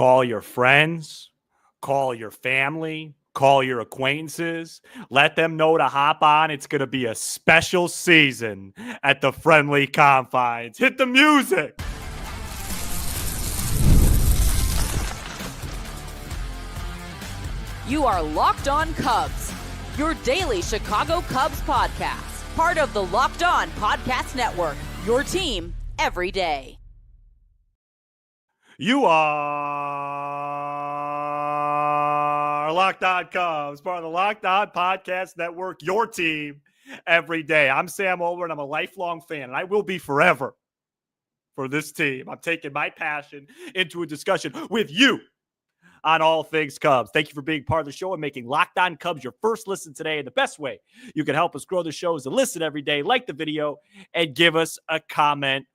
Call your friends, call your family, call your acquaintances. Let them know to hop on. It's going to be a special season at the Friendly Confines. Hit the music. You are Locked On Cubs, your daily Chicago Cubs podcast, part of the Locked On Podcast Network, your team every day. You are Locked On Cubs, part of the Locked On Podcast Network, your team every day. I'm Sam Olver, and I'm a lifelong fan, and I will be forever for this team. I'm taking my passion into a discussion with you on all things Cubs. Thank you for being part of the show and making Locked On Cubs your first listen today. And the best way you can help us grow the show is to listen every day, like the video, and give us a comment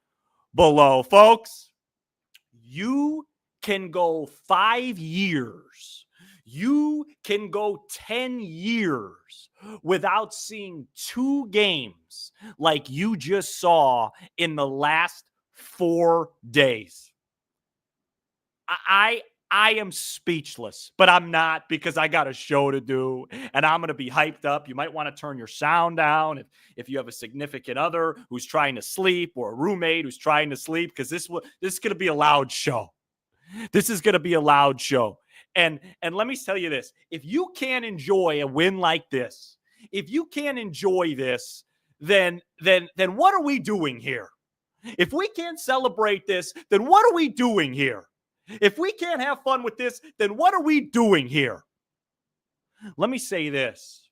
below. Folks, you can go 5 years. You can go 10 years without seeing 2 games like you just saw in the last 4 days. I am speechless, but I'm not, because I got a show to do and I'm going to be hyped up. You might want to turn your sound down if you have a significant other who's trying to sleep, or a roommate who's trying to sleep, because this is going to be a loud show. This is going to be a loud show. And let me tell you this. If you can't enjoy a win like this, if you can't enjoy this, then what are we doing here? If we can't celebrate this, then what are we doing here? If we can't have fun with this, then what are we doing here? Let me say this.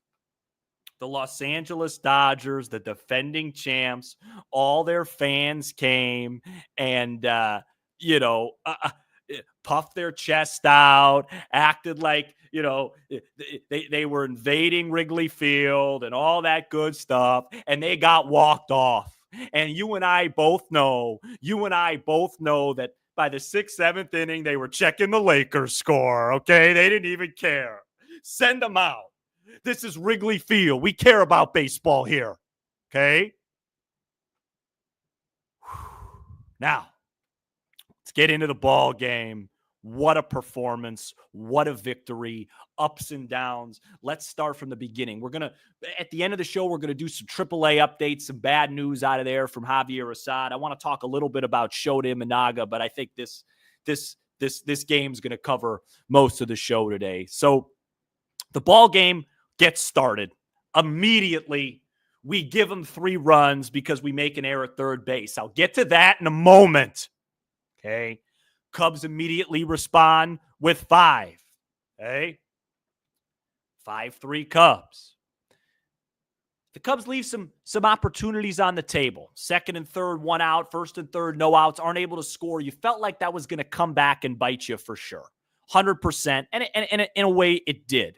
The Los Angeles Dodgers, the defending champs, all their fans came and, puffed their chest out, acted like, they were invading Wrigley Field and all that good stuff, and they got walked off. And you and I both know that by the 6th, 7th inning, they were checking the Lakers score, okay? They didn't even care. Send them out. This is Wrigley Field. We care about baseball here, okay? Now, let's get into the ball game. What a performance. What a victory. Ups and downs. Let's start from the beginning. At the end of the show, we're going to do some AAA updates, some bad news out of there from Javier Assad. I want to talk a little bit about Shota Imanaga, but I think this game's going to cover most of the show today. So the ball game gets started. Immediately, we give them 3 runs because we make an error at third base. I'll get to that in a moment. Okay. Cubs immediately respond with 5. Okay. 5-3 Cubs. The Cubs leave some opportunities on the table. 2nd and 3rd, 1 out. 1st and 3rd, no outs. Aren't able to score. You felt like that was going to come back and bite you for sure. 100%. And in a way, it did.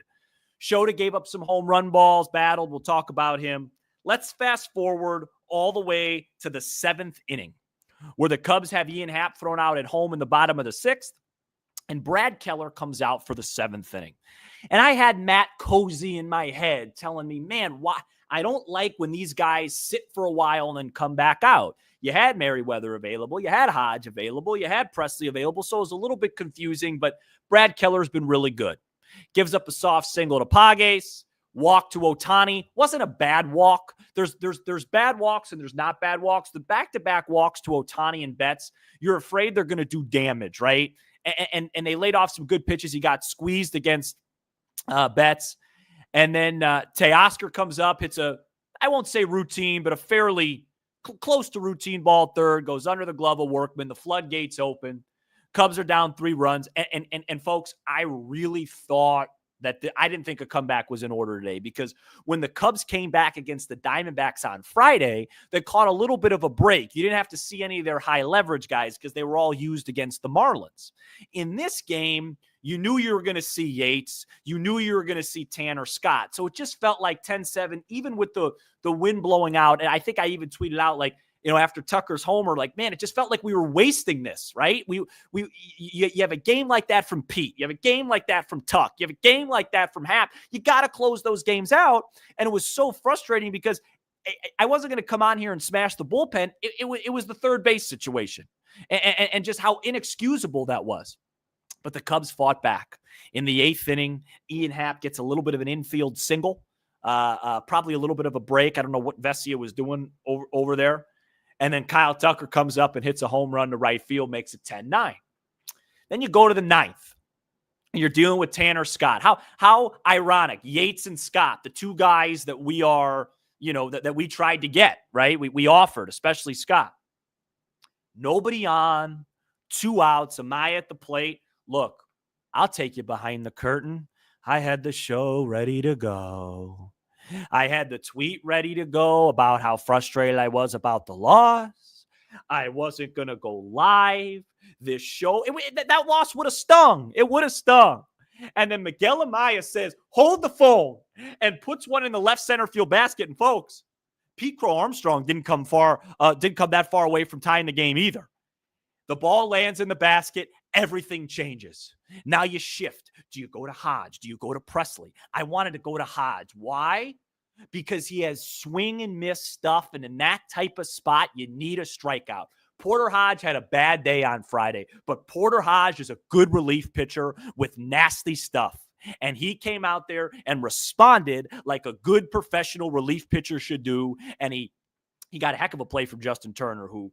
Shota gave up some home run balls, battled. We'll talk about him. Let's fast forward all the way to the 7th inning, where the Cubs have Ian Happ thrown out at home in the bottom of the 6th, and Brad Keller comes out for the 7th inning. And I had Matt Cozy in my head telling me, man, why? I don't like when these guys sit for a while and then come back out. You had Merriweather available. You had Hodge available. You had Presley available. So it was a little bit confusing, but Brad Keller's been really good. Gives up a soft single to Pages. Walk to Ohtani. Wasn't a bad walk. There's bad walks and there's not bad walks. The back-to-back walks to Ohtani and Betts, you're afraid they're going to do damage, right? And they laid off some good pitches. He got squeezed against Betts. And then Teoscar comes up, hits I won't say routine, but a fairly close to routine ball third, goes under the glove of Workman. The floodgates open. Cubs are down 3 runs. And folks, I really thought that I didn't think a comeback was in order today, because when the Cubs came back against the Diamondbacks on Friday, they caught a little bit of a break. You didn't have to see any of their high leverage guys because they were all used against the Marlins. In this game, you knew you were going to see Yates. You knew you were going to see Tanner Scott. So it just felt like 10-7, even with the wind blowing out. And I think I even tweeted out, like, after Tucker's homer, like, man, it just felt like we were wasting this, right? You have a game like that from Pete. You have a game like that from Tuck. You have a game like that from Hap. You got to close those games out. And it was so frustrating because I wasn't going to come on here and smash the bullpen. It was the third base situation and just how inexcusable that was. But the Cubs fought back. In the 8th inning, Ian Happ gets a little bit of an infield single, probably a little bit of a break. I don't know what Vesia was doing over there. And then Kyle Tucker comes up and hits a home run to right field, makes it 10-9. Then you go to the 9th. And you're dealing with Tanner Scott. How ironic. Yates and Scott, the two guys that we are, that we tried to get, right? We offered, especially Scott. Nobody on, 2 outs, Amaya at the plate. Look, I'll take you behind the curtain. I had the show ready to go. I had the tweet ready to go about how frustrated I was about the loss. I wasn't going to go live. This show, that loss would have stung. It would have stung. And then Miguel Amaya says, hold the phone, and puts one in the left center field basket. And folks, Pete Crow Armstrong didn't come that far away from tying the game either. The ball lands in the basket. Everything changes. Now you shift. Do you go to Hodge? Do you go to Presley? I wanted to go to Hodge. Why? Because he has swing and miss stuff. And in that type of spot, you need a strikeout. Porter Hodge had a bad day on Friday, but Porter Hodge is a good relief pitcher with nasty stuff. And he came out there and responded like a good professional relief pitcher should do. And he got a heck of a play from Justin Turner, who,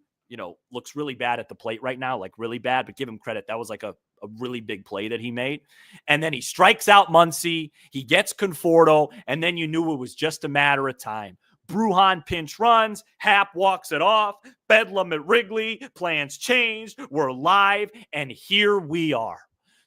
looks really bad at the plate right now, like really bad, but give him credit. That was like a really big play that he made. And then he strikes out Muncy. He gets Conforto, and then you knew it was just a matter of time. Brujan pinch runs. Happ walks it off. Bedlam at Wrigley. Plans changed. We're live, and here we are.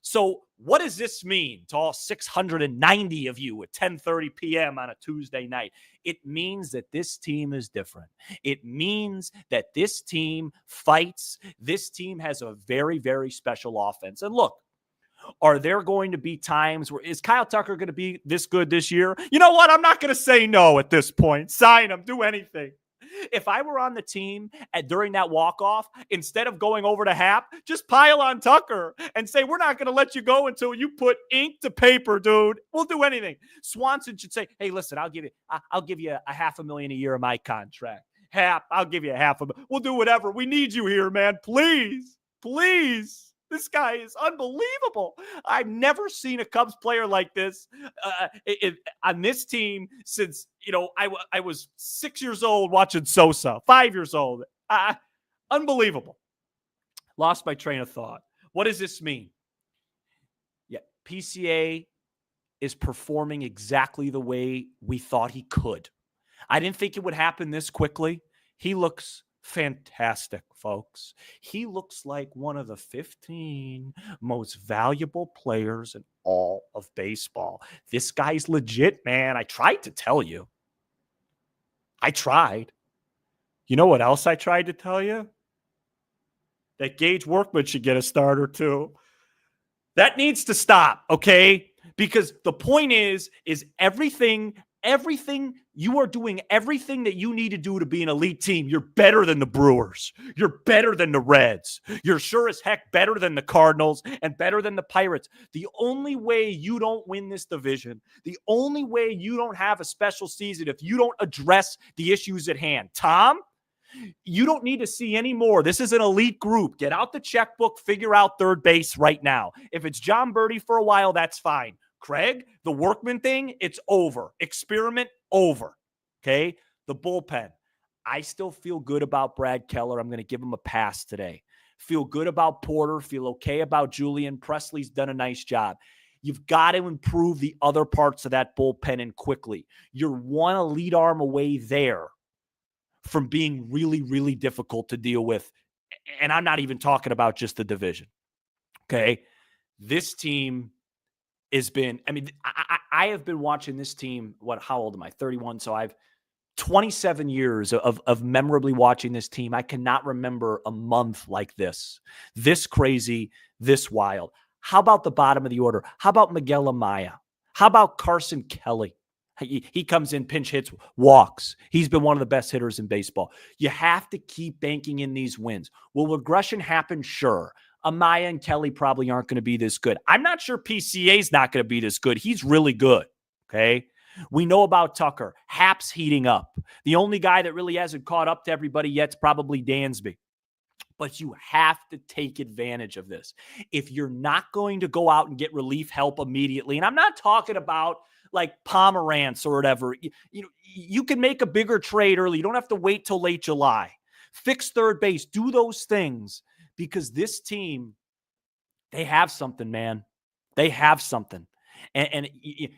So what does this mean to all 690 of you at 10:30 p.m. on a Tuesday night? It means that this team is different. It means that this team fights. This team has a very, very special offense. And look, are there going to be times where is Kyle Tucker going to be this good this year? You know what? I'm not going to say no at this point. Sign him. Do anything. If I were on the team during that walk-off, instead of going over to Happ, just pile on Tucker and say, we're not going to let you go until you put ink to paper, dude. We'll do anything. Swanson should say, hey, listen, I'll give you a $500,000 a year of my contract. Happ, I'll give you $500,000. We'll do whatever. We need you here, man. Please, please. This guy is unbelievable. I've never seen a Cubs player like this on this team since, I was 6 years old watching Sosa, 5 years old. Unbelievable. Lost my train of thought. What does this mean? Yeah, PCA is performing exactly the way we thought he could. I didn't think it would happen this quickly. He looks fantastic, folks. He looks like one of the 15 most valuable players in all of baseball. This guy's legit, man. I tried to tell you. I tried. You know what else I tried to tell you? That Gage Workman should get a starter too. That needs to stop, okay? Because the point is everything you are doing everything that you need to do to be an elite team. You're better than the Brewers. You're better than the Reds. You're sure as heck better than the Cardinals and better than the Pirates. The only way you don't win this division, the only way you don't have a special season if you don't address the issues at hand. Tom, you don't need to see any more. This is an elite group. Get out the checkbook, figure out third base right now. If it's John Birdie for a while, that's fine. Craig, the Workman thing, it's over. Experiment over. Okay? The bullpen. I still feel good about Brad Keller. I'm going to give him a pass today. Feel good about Porter. Feel okay about Julian. Presley's done a nice job. You've got to improve the other parts of that bullpen and quickly. You're one elite arm away there from being really, really difficult to deal with. And I'm not even talking about just the division. Okay? This team has been, I have been watching this team, how old am I? 31. So I've 27 years of memorably watching this team. I cannot remember a month like this crazy, this wild. How about the bottom of the order? How about Miguel Amaya? How about Carson Kelly? He comes in, pinch hits, walks. He's been one of the best hitters in baseball. You have to keep banking in these wins. Will regression happen? Sure. Amaya and Kelly probably aren't going to be this good. I'm not sure PCA's not going to be this good. He's really good, okay? We know about Tucker. Happ's heating up. The only guy that really hasn't caught up to everybody yet is probably Dansby. but you have to take advantage of this. If you're not going to go out and get relief help immediately, and I'm not talking about like Pomerantz or whatever, you can make a bigger trade early. You don't have to wait till late July. Fix third base, do those things, because this team, they have something, man. They have something. And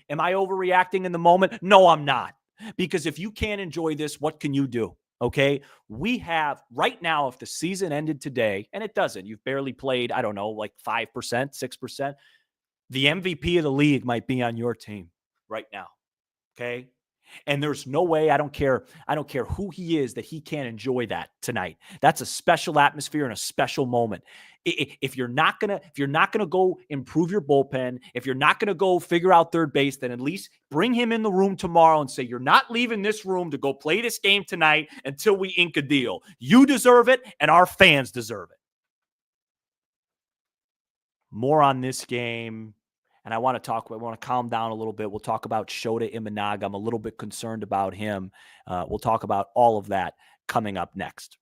am I overreacting in the moment? No, I'm not. Because if you can't enjoy this, what can you do? Okay. We have right now, if the season ended today, and it doesn't, you've barely played, I don't know, like 5%, 6%, the MVP of the league might be on your team right now. Okay. And there's no way, I don't care who he is, that he can't enjoy that tonight. That's a special atmosphere and a special moment. If you're not gonna go improve your bullpen, if you're not gonna go figure out third base, then at least bring him in the room tomorrow and say, you're not leaving this room to go play this game tonight until we ink a deal. You deserve it, and our fans deserve it. More on this game. And I want to calm down a little bit. We'll talk about Shota Imanaga. I'm a little bit concerned about him. We'll talk about all of that coming up next.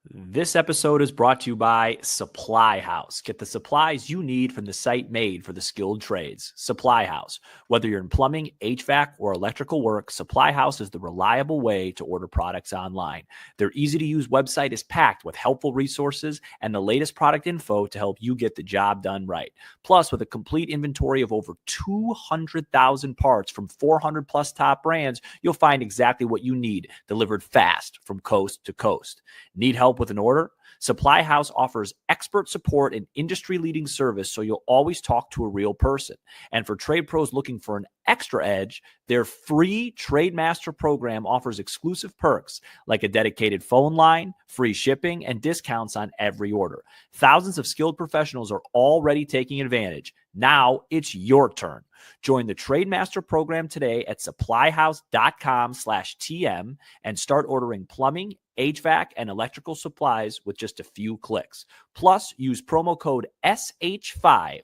This episode is brought to you by Supply House. Get the supplies you need from the site made for the skilled trades. Supply House. Whether you're in plumbing, HVAC, or electrical work, Supply House is the reliable way to order products online. Their easy-to-use website is packed with helpful resources and the latest product info to help you get the job done right. Plus, with a complete inventory of over 200,000 parts from 400-plus top brands, you'll find exactly what you need, delivered fast from coast to coast. Need help with an order? Supply House offers expert support and industry-leading service, so you'll always talk to a real person. And for trade pros looking for an extra edge, their free Trade Master program offers exclusive perks like a dedicated phone line, free shipping, and discounts on every order. Thousands of skilled professionals are already taking advantage. Now it's your turn. Join the Trade Master program today at supplyhouse.com/TM and start ordering plumbing, HVAC, and electrical supplies with just a few clicks. Plus, use promo code SH5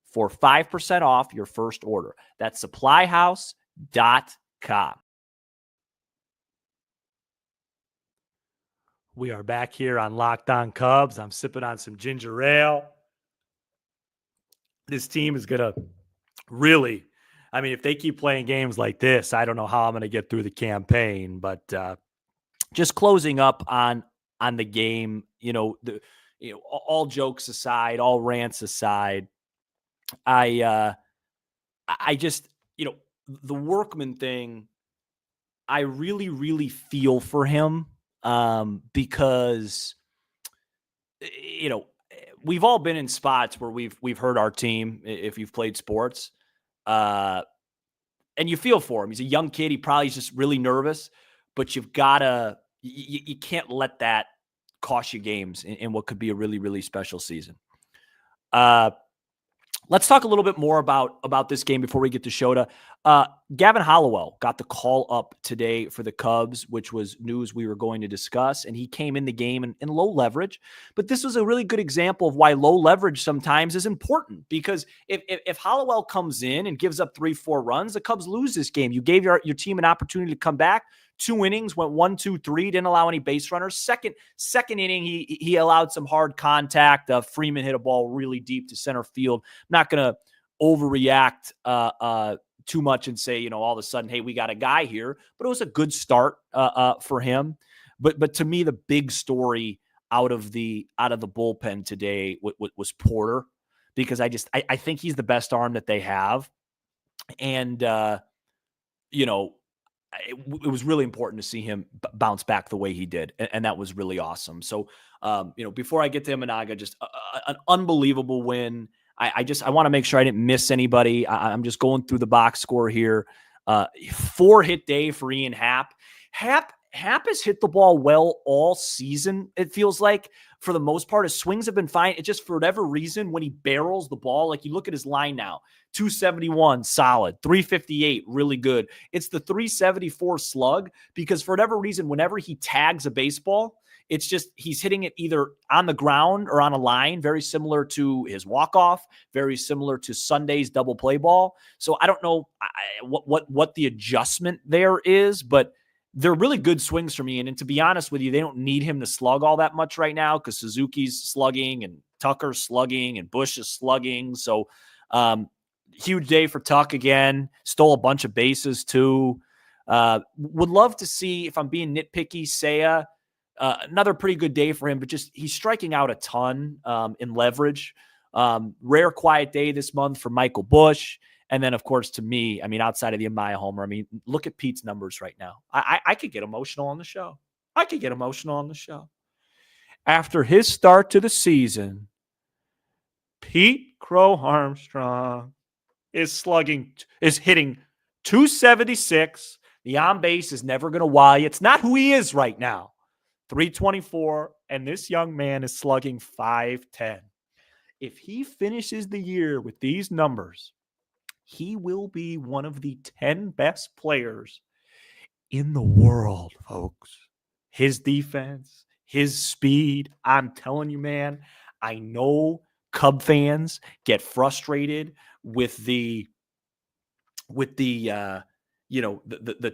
for 5% off your first order. That's supplyhouse.com. We are back here on Locked On Cubs. I'm sipping on some ginger ale. This team is going to really, I mean, if they keep playing games like this, I don't know how I'm going to get through the campaign, but just closing up on the game, all jokes aside, all rants aside, I just, the Workman thing, I really, really feel for him because, we've all been in spots where we've hurt our team if you've played sports, and you feel for him. He's a young kid. He probably is just really nervous, but you've got to, you can't let that cost you games in what could be a really, really special season. Let's talk a little bit more about this game before we get to Shota. Gavin Hollowell got the call up today for the Cubs, which was news we were going to discuss, and he came in the game in low leverage. But this was a really good example of why low leverage sometimes is important, because if Hollowell comes in and gives up 3-4 runs, the Cubs lose this game. You gave your team an opportunity to come back. 2 innings, went 1-2-3, didn't allow any base runners. Second inning, he allowed some hard contact. Freeman hit a ball really deep to center field. I'm not going to overreact too much and say, all of a sudden, hey, we got a guy here. But it was a good start for him. But to me, the big story out of the bullpen today was Porter, because I think he's the best arm that they have, and it was really important to see him bounce back the way he did. And that was really awesome. So, before I get to Imanaga, just an unbelievable win. I want to make sure I didn't miss anybody. I'm just going through the box score here. 4-hit day for Ian Happ. Happ has hit the ball well all season. It feels like, for the most part, his swings have been fine. It just, for whatever reason, when he barrels the ball, like you look at his line now, 271, solid, 358, really good. It's the 374 slug, because for whatever reason, whenever he tags a baseball, it's just he's hitting it either on the ground or on a line, very similar to his walk-off, very similar to Sunday's double play ball. So I don't know what the adjustment there is, but they're really good swings for me. And to be honest with you, they don't need him to slug all that much right now because Suzuki's slugging and Tucker's slugging and Bush is slugging. So huge day for Tuck again. Stole a bunch of bases too. Would love to see, if I'm being nitpicky, Seiya, another pretty good day for him, but just he's striking out a ton in leverage. Rare quiet day this month for Michael Bush. And then, of course, to me, I mean, outside of the Amaya homer, I mean, look at Pete's numbers right now. I could get emotional on the show. After his start to the season, Pete Crow Armstrong is hitting 276. The on base is never going to wow you. It's not who he is right now. 324, and this young man is slugging 510. If he finishes the year with these numbers, he will be one of the 10 best players in the world, folks. His defense, his speed, I'm telling you, man, I know Cub fans get frustrated with the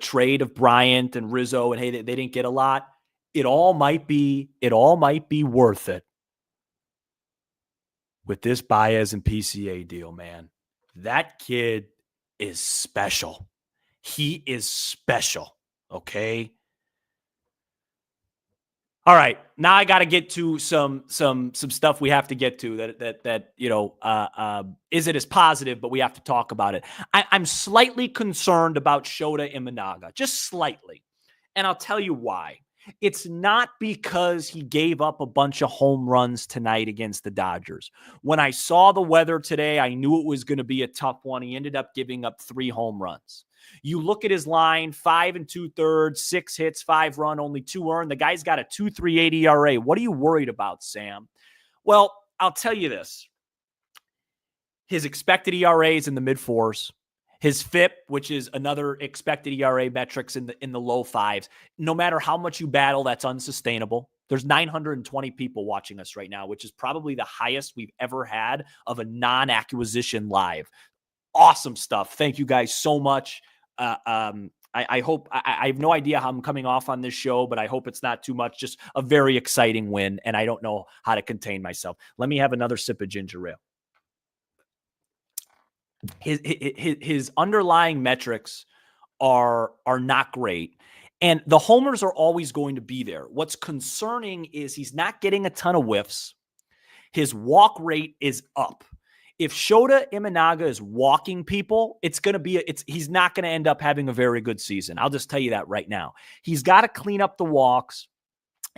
trade of Bryant and Rizzo, and hey, they didn't get a lot. It all might be worth it with this Baez and PCA deal, man. That kid is special. He is special. Okay. All right. Now I got to get to some stuff we have to get to that isn't as positive, but we have to talk about it. I'm slightly concerned about Shota Imanaga, just slightly. And I'll tell you why. It's not because he gave up a bunch of home runs tonight against the Dodgers. When I saw the weather today, I knew it was going to be a tough one. He ended up giving up 3 home runs. You look at his line, 5 2/3, 6 hits, 5 run, only 2 earned. The guy's got a 2.38 ERA. What are you worried about, Sam? Well, I'll tell you this. His expected ERA is in the mid-4s. His FIP, which is another expected ERA metrics in the low 5s. No matter how much you battle, that's unsustainable. There's 920 people watching us right now, which is probably the highest we've ever had of a non-acquisition live. Awesome stuff. Thank you guys so much. I hope I have no idea how I'm coming off on this show, but I hope it's not too much. Just a very exciting win, and I don't know how to contain myself. Let me have another sip of ginger ale. His underlying metrics are not great, and the homers are always going to be there. What's concerning is he's not getting a ton of whiffs. His walk rate is up. If Shota Imanaga is walking people, he's not going to end up having a very good season. I'll just tell you that right now. He's got to clean up the walks,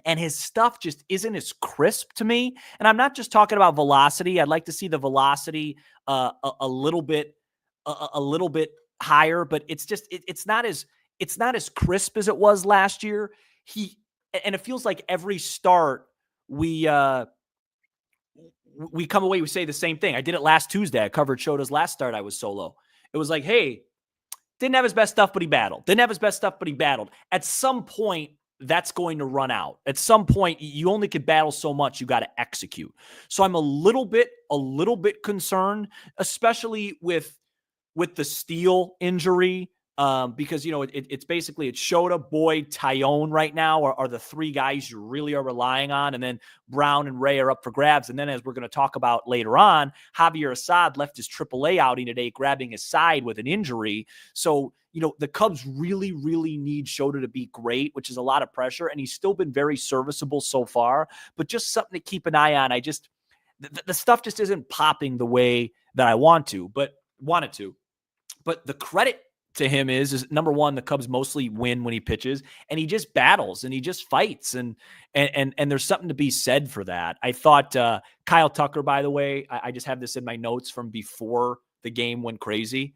and his stuff just isn't as crisp to me. And I'm not just talking about velocity. I'd like to see the velocity a little bit higher, but it's not as crisp as it was last year. And it feels like every start we come away, we say the same thing. I did it last Tuesday. I covered Shota's last start. I was solo. It was like, hey, didn't have his best stuff, but he battled. At some point, that's going to run out. At some point, you only could battle so much. You got to execute. So I'm a little bit concerned, especially with the Steele injury. Because, it's basically Shota, Boyd, Tyone right now are the 3 guys you really are relying on. And then Brown and Ray are up for grabs. And then, as we're going to talk about later on, Javier Assad left his AAA outing today, grabbing his side with an injury. So, the Cubs really, really need Shota to be great, which is a lot of pressure. And he's still been very serviceable so far, but just something to keep an eye on. The stuff just isn't popping the way that I wanted to. But the credit to him is number one, the Cubs mostly win when he pitches, and he just battles and he just fights. And there's something to be said for that. I thought Kyle Tucker, by the way, I just have this in my notes from before the game went crazy,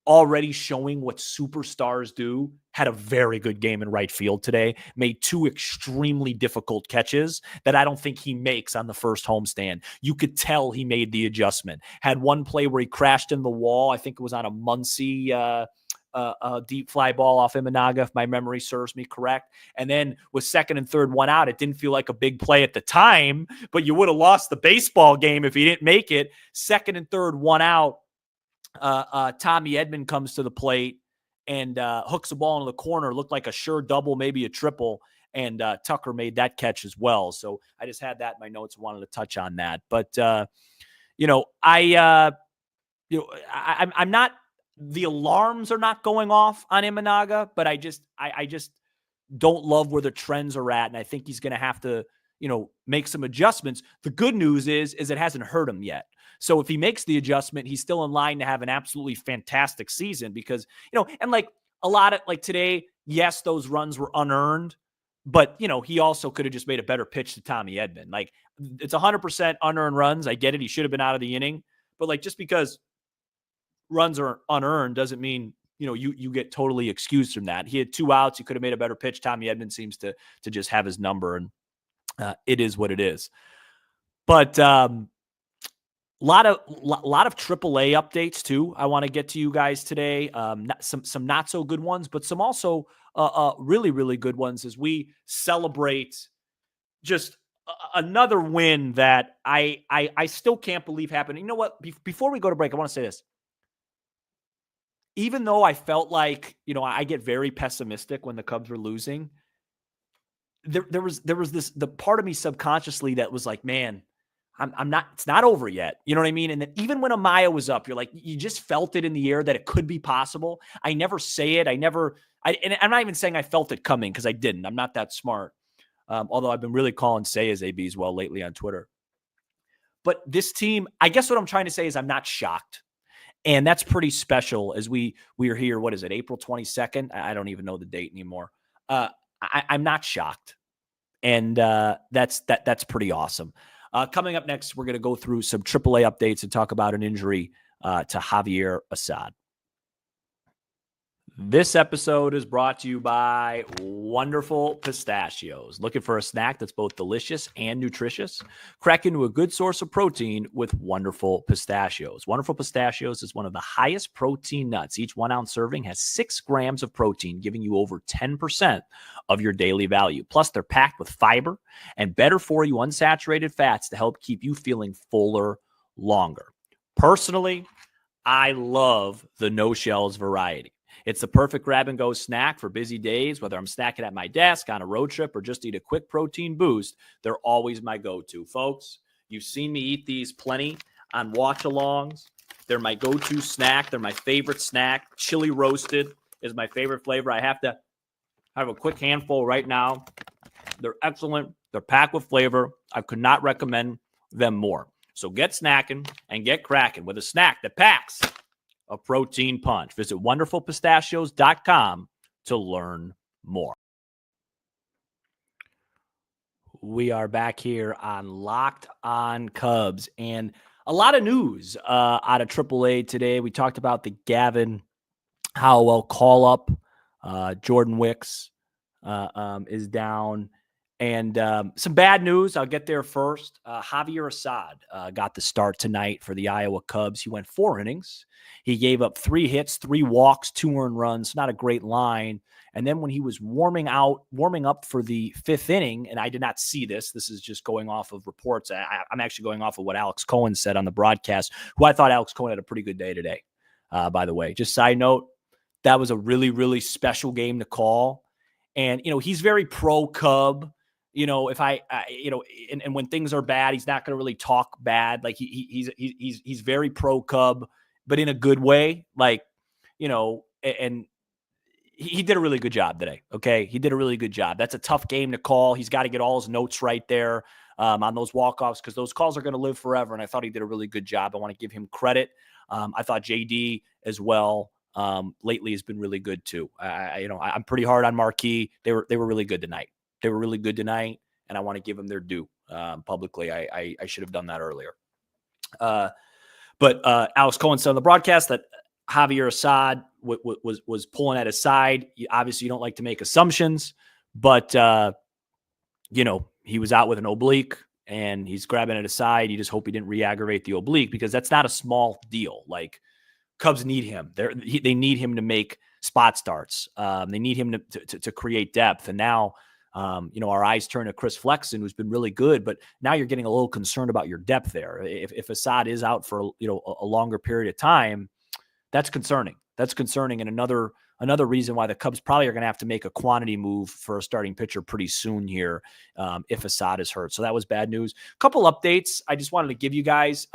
already showing what superstars do, had a very good game in right field today, made 2 extremely difficult catches that I don't think he makes on the first homestand. You could tell he made the adjustment. Had one play where he crashed in the wall. I think it was on a Muncy deep fly ball off Imanaga, if my memory serves me correct. And then with 2nd and 3rd, 1 out, it didn't feel like a big play at the time, but you would have lost the baseball game if he didn't make it. 2nd and 3rd, 1 out. Tommy Edman comes to the plate and hooks the ball into the corner. Looked like a sure double, maybe a triple. And Tucker made that catch as well. So I just had that in my notes. Wanted to touch on that. But, I'm not, the alarms are not going off on Imanaga, but I just don't love where the trends are at. And I think he's going to have to, make some adjustments. The good news is it hasn't hurt him yet. So if he makes the adjustment, he's still in line to have an absolutely fantastic season because, and like a lot of like today, yes, those runs were unearned, but he also could have just made a better pitch to Tommy Edman. Like it's 100% unearned runs. I get it. He should have been out of the inning, but like, just because runs are unearned doesn't mean, you get totally excused from that. He had 2 outs. He could have made a better pitch. Tommy Edman seems to just have his number, and it is what it is. But a lot of AAA updates too. I want to get to you guys today. Some not so good ones, but some also really, really good ones as we celebrate just another win that I still can't believe happened. You know what? Before we go to break, I want to say this. Even though I felt like, I get very pessimistic when the Cubs were losing, there was the part of me subconsciously that was like, man, I'm not, it's not over yet. You know what I mean? And then even when Amaya was up, you're like, you just felt it in the air that it could be possible. I never say it. And I'm not even saying I felt it coming because I didn't. I'm not that smart. Although I've been really calling Sayas AB as well lately on Twitter. But this team, I guess what I'm trying to say is I'm not shocked. And that's pretty special as we are here. What is it? April 22nd? I don't even know the date anymore. I'm not shocked. And that's pretty awesome. Coming up next, we're going to go through some AAA updates and talk about an injury to Javier Assad. This episode is brought to you by Wonderful Pistachios. Looking for a snack that's both delicious and nutritious? Crack into a good source of protein with Wonderful Pistachios. Wonderful Pistachios is one of the highest protein nuts. Each 1 ounce serving has 6 grams of protein, giving you over 10% of your daily value. Plus, they're packed with fiber and better for you unsaturated fats to help keep you feeling fuller longer. Personally, I love the no shells variety. It's the perfect grab-and-go snack for busy days, whether I'm snacking at my desk, on a road trip, or just eat a quick protein boost. They're always my go-to. Folks, you've seen me eat these plenty on watch-alongs. They're my go-to snack. They're my favorite snack. Chili roasted is my favorite flavor. I have to have a quick handful right now. They're excellent. They're packed with flavor. I could not recommend them more. So get snacking and get cracking with a snack that packs a protein punch. Visit wonderfulpistachios.com to learn more. We are back here on Locked On Cubs, and a lot of news out of AAA today. We talked about the Gavin Howell call-up. Jordan Wicks is down. And some bad news. I'll get there first. Javier Assad got the start tonight for the Iowa Cubs. He went 4 innings. He gave up 3 hits, 3 walks, 2 earned runs. Not a great line. And then when he was warming up for the 5th inning, and I did not see this. This is just going off of reports. I'm actually going off of what Alex Cohen said on the broadcast, who I thought Alex Cohen had a pretty good day today, by the way. Just side note, that was a really, really special game to call. And, he's very pro-Cub. If and when things are bad, he's not going to really talk bad. Like he's very pro Cub, but in a good way. Like, and he did a really good job today. Okay. He did a really good job. That's a tough game to call. He's got to get all his notes right there on those walk-offs, because those calls are going to live forever. And I thought he did a really good job. I want to give him credit. I thought JD as well lately has been really good too. I'm pretty hard on Marquis. They were really good tonight. They were really good tonight, and I want to give them their due publicly. I should have done that earlier. But Alex Cohen said on the broadcast that Javier Assad was pulling at his side. Obviously, you don't like to make assumptions, but, he was out with an oblique, and he's grabbing at his side. You just hope he didn't re-aggravate the oblique, because that's not a small deal. Like, Cubs need him. They need him to make spot starts. They need him to create depth. And now, our eyes turn to Chris Flexen, who's been really good, but now you're getting a little concerned about your depth there. If Assad is out for, a longer period of time, that's concerning. That's concerning. And another another reason why the Cubs probably are going to have to make a quantity move for a starting pitcher pretty soon here if Assad is hurt. So that was bad news. Couple updates I just wanted to give you guys.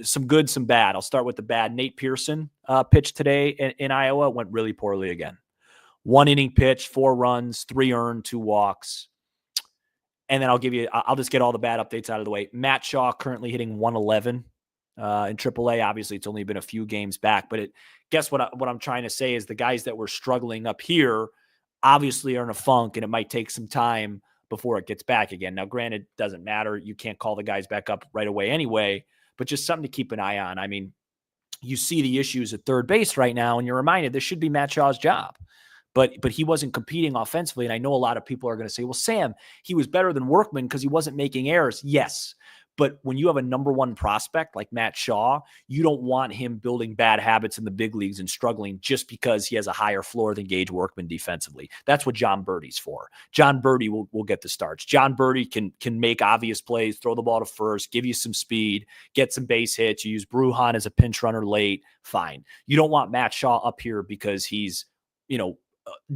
Some good, some bad. I'll start with the bad. Nate Pearson pitched today in Iowa. Went really poorly again. 1 inning pitch, 4 runs, 3 earned, 2 walks. And then I'll just get all the bad updates out of the way. Matt Shaw currently hitting 111 in AAA. Obviously, it's only been a few games back, but guess what I'm trying to say is the guys that were struggling up here obviously are in a funk, and it might take some time before it gets back again. Now, granted, it doesn't matter. You can't call the guys back up right away anyway, but just something to keep an eye on. I mean, you see the issues at third base right now, and you're reminded this should be Matt Shaw's job. But he wasn't competing offensively, and I know a lot of people are going to say, well, Sam, he was better than Workman because he wasn't making errors. Yes, but when you have a number one prospect like Matt Shaw, you don't want him building bad habits in the big leagues and struggling just because he has a higher floor than Gage Workman defensively. That's what John Birdie's for. John Birdie will get the starts. John Birdie can make obvious plays, throw the ball to first, give you some speed, get some base hits. You use Brujan as a pinch runner late, fine. You don't want Matt Shaw up here because he's,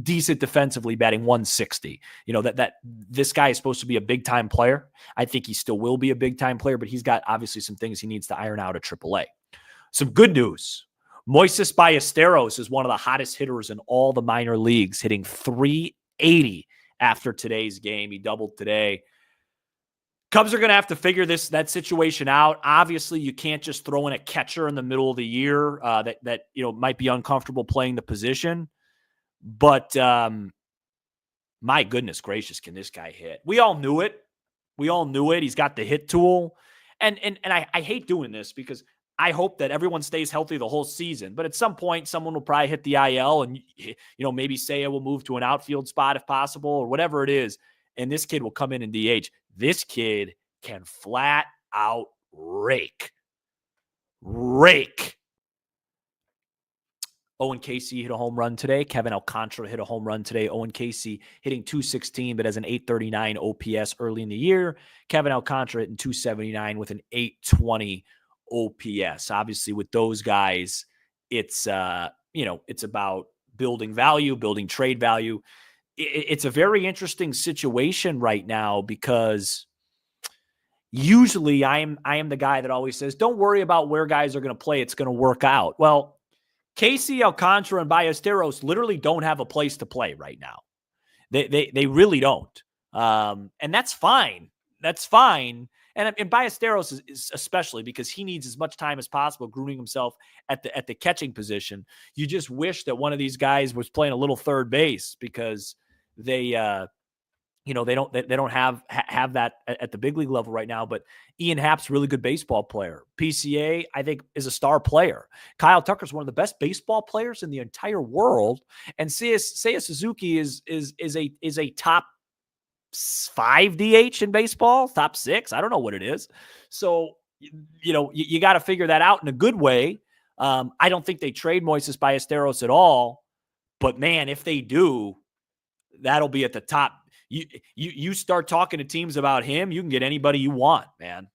decent defensively, batting 160. That this guy is supposed to be a big time player. I think he still will be a big time player, but he's got obviously some things he needs to iron out at AAA. Some good news. Moises Ballesteros is one of the hottest hitters in all the minor leagues, hitting 380 after today's game. He doubled today. Cubs are going to have to figure that situation out. Obviously, you can't just throw in a catcher in the middle of the year that might be uncomfortable playing the position. But my goodness gracious, can this guy hit? We all knew it. He's got the hit tool. And I hate doing this because I hope that everyone stays healthy the whole season. But at some point, someone will probably hit the IL and, maybe say it will move to an outfield spot if possible or whatever it is. And this kid will come in and DH. This kid can flat out rake. Owen Casey hit a home run today. Kevin Alcantara hit a home run today. Owen Casey hitting 216, but has an 839 OPS early in the year. Kevin Alcantara hitting 279 with an 820 OPS. Obviously, with those guys, it's about building value, building trade value. It's a very interesting situation right now because usually I am the guy that always says, don't worry about where guys are going to play. It's going to work out. Well, Casey, Alcantara, and Ballesteros literally don't have a place to play right now. They really don't. And that's fine. That's fine. And Ballesteros is especially because he needs as much time as possible grooming himself at the catching position. You just wish that one of these guys was playing a little third base because they don't have that at the big league level right now. But Ian Happ's a really good baseball player. PCA, I think, is a star player. Kyle Tucker's one of the best baseball players in the entire world. And Seiya Suzuki is a top 5 DH in baseball, top 6. I don't know what it is. So, you got to figure that out in a good way. I don't think they trade Moises Ballesteros at all. But, man, if they do, that'll be at the top. You start talking to teams about him, you can get anybody you want, man.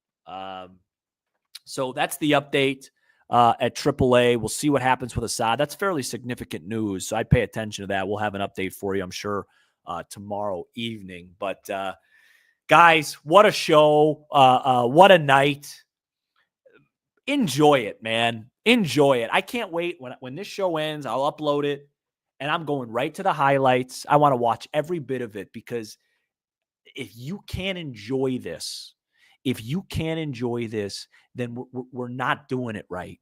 So that's the update at AAA. We'll see what happens with Assad. That's fairly significant news, so I'd pay attention to that. We'll have an update for you, I'm sure, tomorrow evening. But, guys, what a show. What a night. Enjoy it, man. Enjoy it. I can't wait. When this show ends, I'll upload it. And I'm going right to the highlights. I want to watch every bit of it because if you can't enjoy this, then we're not doing it right.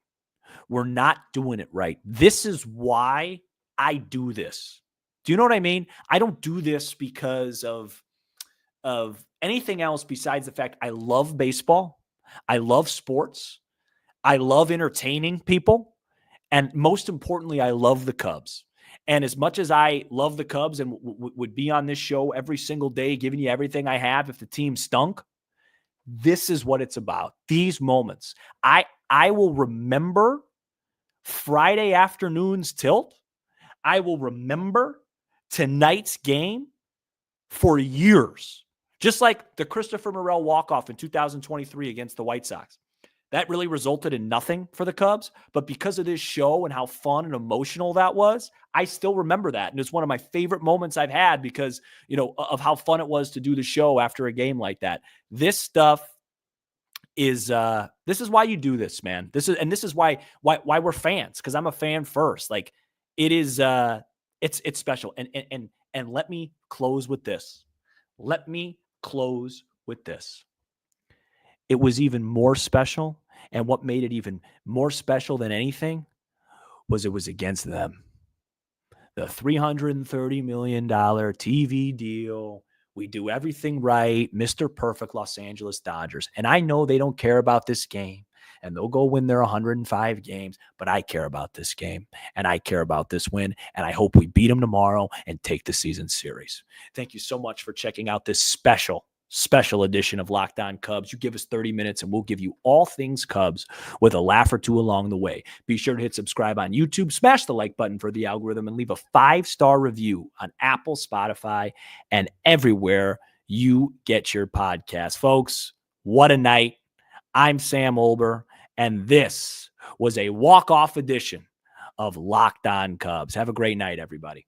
We're not doing it right. This is why I do this. Do you know what I mean? I don't do this because of anything else besides the fact I love baseball. I love sports. I love entertaining people. And most importantly, I love the Cubs. And as much as I love the Cubs and would be on this show every single day, giving you everything I have if the team stunk, this is what it's about. These moments. I will remember Friday afternoon's tilt. I will remember tonight's game for years. Just like the Christopher Morel walk-off in 2023 against the White Sox. that really resulted in nothing for the Cubs. But because of this show and how fun and emotional that was, I still remember that. And it's one of my favorite moments I've had because, of how fun it was to do the show after a game like that. This stuff is this is why you do this, man. This is why we're fans, because I'm a fan first. Like, it is it's special. And let me close with this. It was even more special, and what made it even more special than anything was it was against them. The $330 million TV deal. We do everything right. Mr. Perfect Los Angeles Dodgers. And I know they don't care about this game, and they'll go win their 105 games, but I care about this game, and I care about this win, and I hope we beat them tomorrow and take the season series. Thank you so much for checking out this special edition of Locked On Cubs. You give us 30 minutes and we'll give you all things Cubs with a laugh or two along the way. Be sure to hit subscribe on YouTube, smash the like button for the algorithm, and leave a 5-star review on Apple, Spotify, and everywhere you get your podcasts. Folks, what a night. I'm Sam Olber, and this was a walk-off edition of Locked On Cubs. Have a great night, everybody.